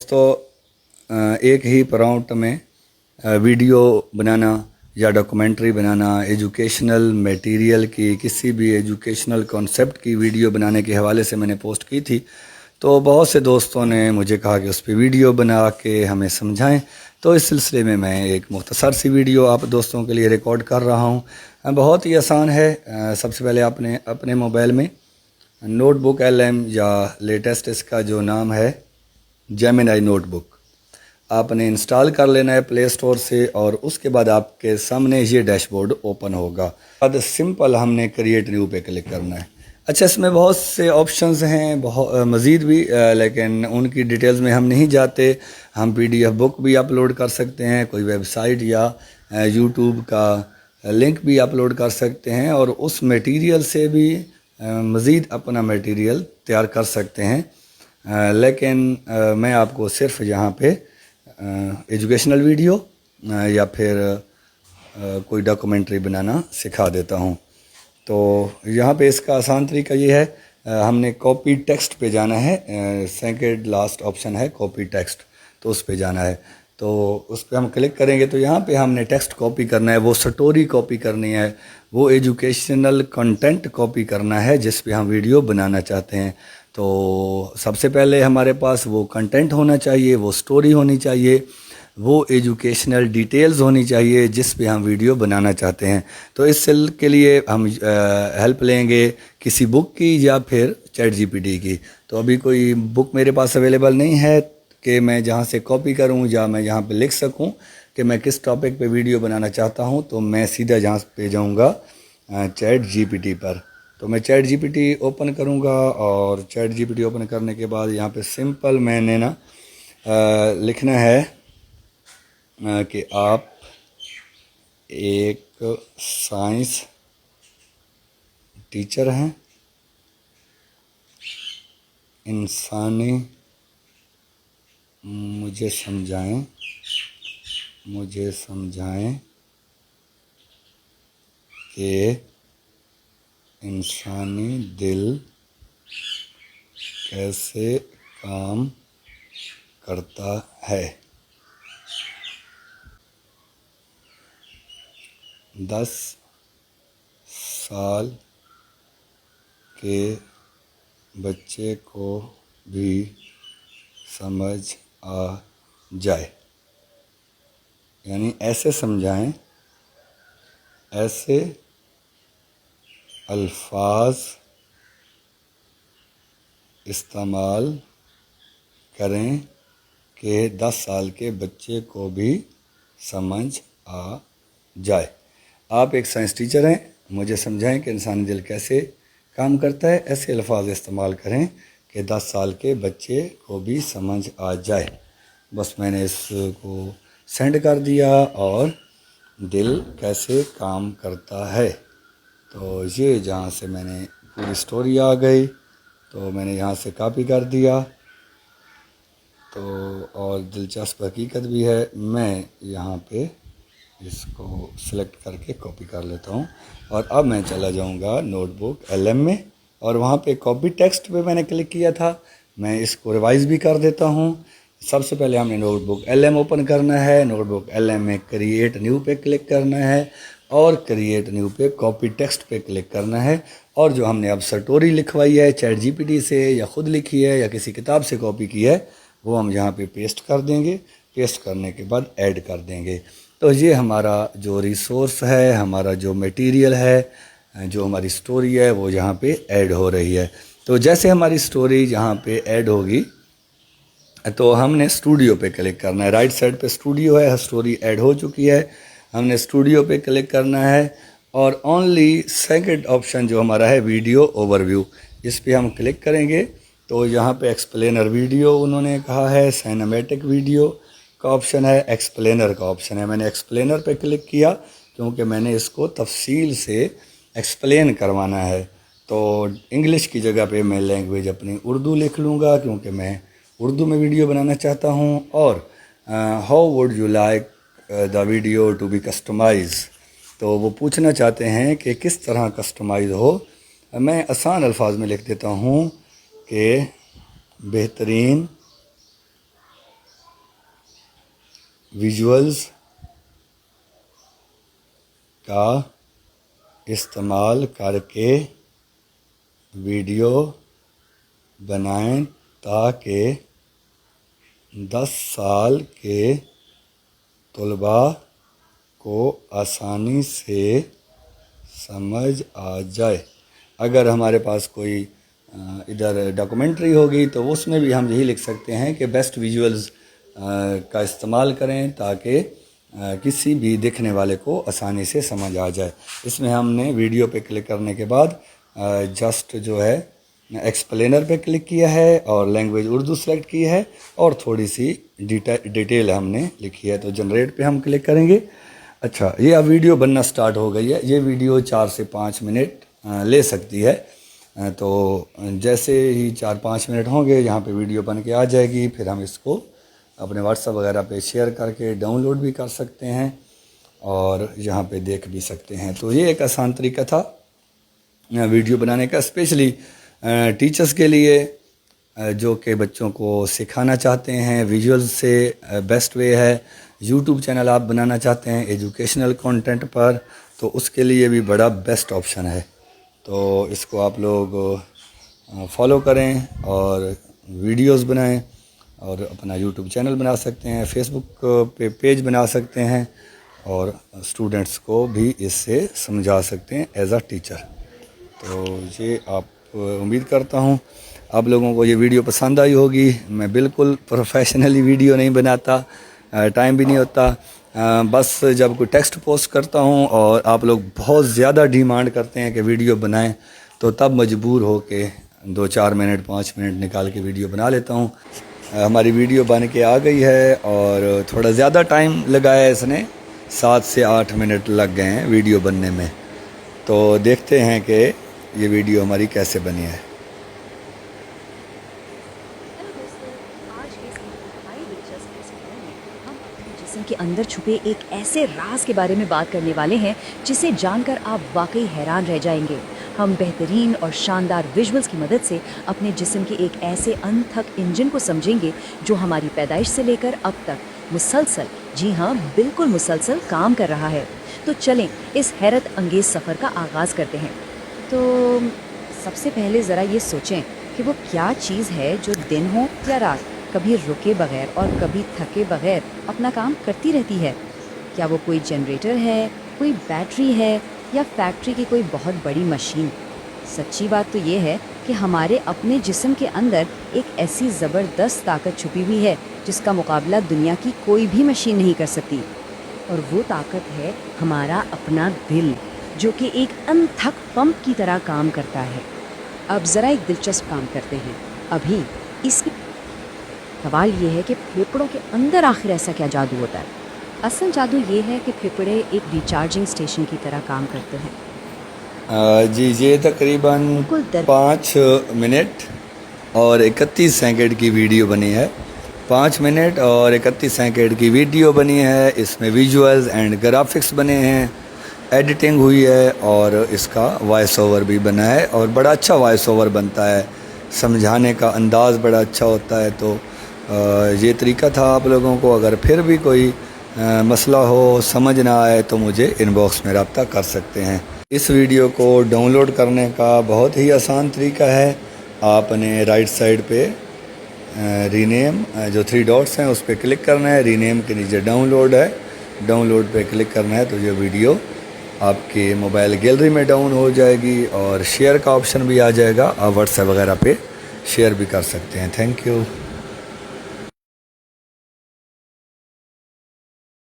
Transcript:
तो एक ही प्रॉम्प्ट में वीडियो बनाना या डॉक्यूमेंट्री बनाना, एजुकेशनल मटेरियल की किसी भी एजुकेशनल कॉन्सेप्ट की वीडियो बनाने के हवाले से मैंने पोस्ट की थी। तो बहुत से दोस्तों ने मुझे कहा कि उस पर वीडियो बना के हमें समझाएं। तो इस सिलसिले में मैं एक मुख्तसर सी वीडियो आप दोस्तों के लिए रिकॉर्ड कर रहा हूँ। बहुत ही आसान है। सबसे पहले आपने अपने मोबाइल में नोटबुक LM या लेटेस्ट इसका जो नाम है जेमिनी नोटबुक आपने इंस्टॉल कर लेना है प्ले स्टोर से, और उसके बाद आपके सामने ये डैशबोर्ड ओपन होगा। बाद सिंपल हमने क्रिएट न्यू पे क्लिक करना है। अच्छा, इसमें बहुत से ऑप्शंस हैं, बहुत मज़ीद भी, लेकिन उनकी डिटेल्स में हम नहीं जाते। हम PDF बुक भी अपलोड कर सकते हैं, कोई वेबसाइट या यूट्यूब का लिंक भी अपलोड कर सकते हैं, और उस मटेरियल से भी मज़ीद अपना मटेरियल तैयार कर सकते हैं। लेकिन मैं आपको सिर्फ यहाँ पे एजुकेशनल वीडियो या फिर कोई डॉक्यूमेंट्री बनाना सिखा देता हूँ। तो यहाँ पे इसका आसान तरीका ये है, हमने कॉपी टेक्स्ट पे जाना है। सेकंड लास्ट ऑप्शन है कॉपी टेक्स्ट, तो उस पे जाना है। तो उस पर हम क्लिक करेंगे तो यहाँ पे हमने टेक्स्ट कॉपी करना है, वो स्टोरी कॉपी करनी है, वो एजुकेशनल कंटेंट कॉपी करना है जिस पे हम वीडियो बनाना चाहते हैं। तो सबसे पहले हमारे पास वो कंटेंट होना चाहिए, वो स्टोरी होनी चाहिए, वो एजुकेशनल डिटेल्स होनी चाहिए जिस पे हम वीडियो बनाना चाहते हैं। तो इस के लिए हम हेल्प लेंगे किसी बुक की या फिर ChatGPT की। तो अभी कोई बुक मेरे पास अवेलेबल नहीं है कि मैं जहाँ से कॉपी करूँ या मैं यहाँ पे लिख सकूँ कि मैं किस टॉपिक पे वीडियो बनाना चाहता हूँ। तो मैं सीधा जहाँ पे जाऊँगा ChatGPT पर। तो मैं ChatGPT ओपन करूँगा, और ChatGPT ओपन करने के बाद यहाँ पे सिंपल मैंने ना लिखना है कि आप एक साइंस टीचर हैं, इंसानी मुझे समझाएं कि इंसानी दिल कैसे काम करता है। 10 साल के बच्चे को भी समझ आ जाए, यानी ऐसे समझाएं, ऐसे अल्फाज इस्तेमाल करें कि 10 साल के बच्चे को भी समझ आ जाए। आप एक साइंस टीचर हैं, मुझे समझाएं कि इंसानी दिल कैसे काम करता है, ऐसे अल्फाज इस्तेमाल करें कि 10 साल के बच्चे को भी समझ आ जाए। बस मैंने इसको सेंड कर दिया, और दिल कैसे काम करता है। तो ये जहाँ से मैंने पूरी स्टोरी आ गई, तो मैंने यहाँ से कॉपी कर दिया। तो और दिलचस्प हकीकत भी है, मैं यहाँ पे इसको सिलेक्ट करके कॉपी कर लेता हूँ, और अब मैं चला जाऊँगा नोटबुक LM में, और वहाँ पे कॉपी टेक्स्ट पे मैंने क्लिक किया था। मैं इसको रिवाइज़ भी कर देता हूँ। सबसे पहले हमने नोटबुक LM ओपन करना है, नोटबुक LM में क्रिएट न्यू पे क्लिक करना है, और क्रिएट न्यू पे कॉपी टेक्स्ट पे क्लिक करना है, और जो हमने अब स्टोरी लिखवाई है ChatGPT से या ख़ुद लिखी है या किसी किताब से कॉपी की है, वो हम यहाँ पे पेस्ट कर देंगे। पेस्ट करने के बाद ऐड कर देंगे। तो ये हमारा जो रिसोर्स है, हमारा जो मटेरियल है, जो हमारी स्टोरी है, वो यहाँ पे ऐड हो रही है। तो जैसे हमारी स्टोरी यहाँ पे ऐड होगी, तो हमने स्टूडियो पे क्लिक करना है। राइट साइड पे स्टूडियो है, स्टोरी ऐड हो चुकी है, हमने स्टूडियो पे क्लिक करना है, और ओनली सेकंड ऑप्शन जो हमारा है वीडियो ओवरव्यू, इस पे हम क्लिक करेंगे। तो यहाँ पे एक्सप्लेनर वीडियो उन्होंने कहा है, सिनेमैटिक वीडियो का ऑप्शन है, एक्सप्लेनर का ऑप्शन है। मैंने एक्सप्लेनर पे क्लिक किया क्योंकि मैंने इसको तफसील से एक्सप्लेन करवाना है। तो इंग्लिश की जगह पे मैं लैंग्वेज अपनी उर्दू लिख लूँगा क्योंकि मैं उर्दू में वीडियो बनाना चाहता हूँ। और how would you like the video to be customise, तो वो पूछना चाहते हैं कि किस तरह कस्टमाइज़ हो। मैं आसान अल्फाज में लिख देता हूँ कि बेहतरीन विजुअल्स का इस्तेमाल करके वीडियो बनाएं ताकि 10 साल के तलबा को आसानी से समझ आ जाए। अगर हमारे पास कोई इधर डॉक्यूमेंट्री होगी तो उसमें भी हम यही लिख सकते हैं कि बेस्ट विजुअल्स का इस्तेमाल करें ताकि किसी भी देखने वाले को आसानी से समझ आ जाए। इसमें हमने वीडियो पे क्लिक करने के बाद जस्ट जो है एक्सप्लेनर पे क्लिक किया है और लैंग्वेज उर्दू सेलेक्ट की है और थोड़ी सी डिटेल हमने लिखी है। तो जनरेट पे हम क्लिक करेंगे। अच्छा, ये अब वीडियो बनना स्टार्ट हो गई है। ये वीडियो 4 से 5 मिनट ले सकती है। तो जैसे ही 4-5 मिनट होंगे यहाँ पे वीडियो बन के आ जाएगी। फिर हम इसको अपने व्हाट्सएप वगैरह पे शेयर करके डाउनलोड भी कर सकते हैं और यहाँ पे देख भी सकते हैं। तो ये एक आसान तरीका था वीडियो बनाने का, स्पेशली टीचर्स के लिए जो कि बच्चों को सिखाना चाहते हैं। विजुअल्स से बेस्ट वे है। यूट्यूब चैनल आप बनाना चाहते हैं एजुकेशनल कंटेंट पर, तो उसके लिए भी बड़ा बेस्ट ऑप्शन है। तो इसको आप लोग फॉलो करें और वीडियोस बनाएं और अपना यूट्यूब चैनल बना सकते हैं, फेसबुक पे पेज बना सकते हैं और स्टूडेंट्स को भी इससे समझा सकते हैं एज अ टीचर। तो ये आप उम्मीद करता हूँ आप लोगों को ये वीडियो पसंद आई होगी। मैं बिल्कुल प्रोफेशनली वीडियो नहीं बनाता, टाइम भी नहीं होता। बस जब कोई टेक्स्ट पोस्ट करता हूँ और आप लोग बहुत ज़्यादा डिमांड करते हैं कि वीडियो बनाएं, तो तब मजबूर हो के 2-4 मिनट 5 मिनट निकाल के वीडियो बना लेता हूँ। हमारी वीडियो बन के आ गई है और थोड़ा ज़्यादा टाइम लगाया है इसने, 7 से 8 मिनट लग गए हैं वीडियो बनने में। तो देखते हैं कि ये वीडियो हमारी कैसे बनी है। जिस्म के अंदर छुपे एक ऐसे राज के बारे में बात करने वाले हैं जिसे जानकर आप वाकई हैरान रह जाएंगे। हम बेहतरीन और शानदार विजुअल्स की मदद से अपने जिस्म के एक ऐसे अनथक इंजन को समझेंगे जो हमारी पैदाइश से लेकर अब तक मुसलसल, जी हाँ बिल्कुल मुसलसल काम कर रहा है। तो चलें इस हैरत अंगेज सफ़र का आगाज़ करते हैं। तो सबसे पहले ज़रा ये सोचें कि वो क्या चीज़ है जो दिन हो या रात कभी रुके बगैर और कभी थके बगैर अपना काम करती रहती है। क्या वो कोई जनरेटर है, कोई बैटरी है या फैक्ट्री की कोई बहुत बड़ी मशीन? सच्ची बात तो ये है कि हमारे अपने जिस्म के अंदर एक ऐसी ज़बरदस्त ताकत छुपी हुई है जिसका मुकाबला दुनिया की कोई भी मशीन नहीं कर सकती। और वो ताकत है हमारा अपना दिल, जो कि एक अनथक पंप की तरह काम करता है। अब ज़रा एक दिलचस्प काम करते हैं। अभी इस सवाल ये है कि फेफड़ों के अंदर आखिर ऐसा क्या जादू होता है? असल जादू ये है कि फेफड़े एक रिचार्जिंग स्टेशन की तरह काम करते हैं। जी, ये तकरीबन 5 मिनट और 31 सेकंड की वीडियो बनी है। 5 मिनट और 31 सेकंड की वीडियो बनी है। इसमें विजुअल्स एंड ग्राफिक्स बने हैं, एडिटिंग हुई है और इसका वॉइस ओवर भी बना है और बड़ा अच्छा वॉइस ओवर बनता है। समझाने का अंदाज़ बड़ा अच्छा होता है। तो ये तरीका था आप लोगों को। अगर फिर भी कोई मसला हो, समझ ना आए, तो मुझे इनबॉक्स में रब्ता कर सकते हैं। इस वीडियो को डाउनलोड करने का बहुत ही आसान तरीका है। आपने राइट साइड पे रीनेम जो 3 डॉट्स हैं उस पर क्लिक करना है। रीनेम के नीचे डाउनलोड है, डाउनलोड पे क्लिक करना है तो ये वीडियो आपके मोबाइल गैलरी में डाउन हो जाएगी और शेयर का ऑप्शन भी आ जाएगा। आप व्हाट्सएप वगैरह पे शेयर भी कर सकते हैं। Thank you.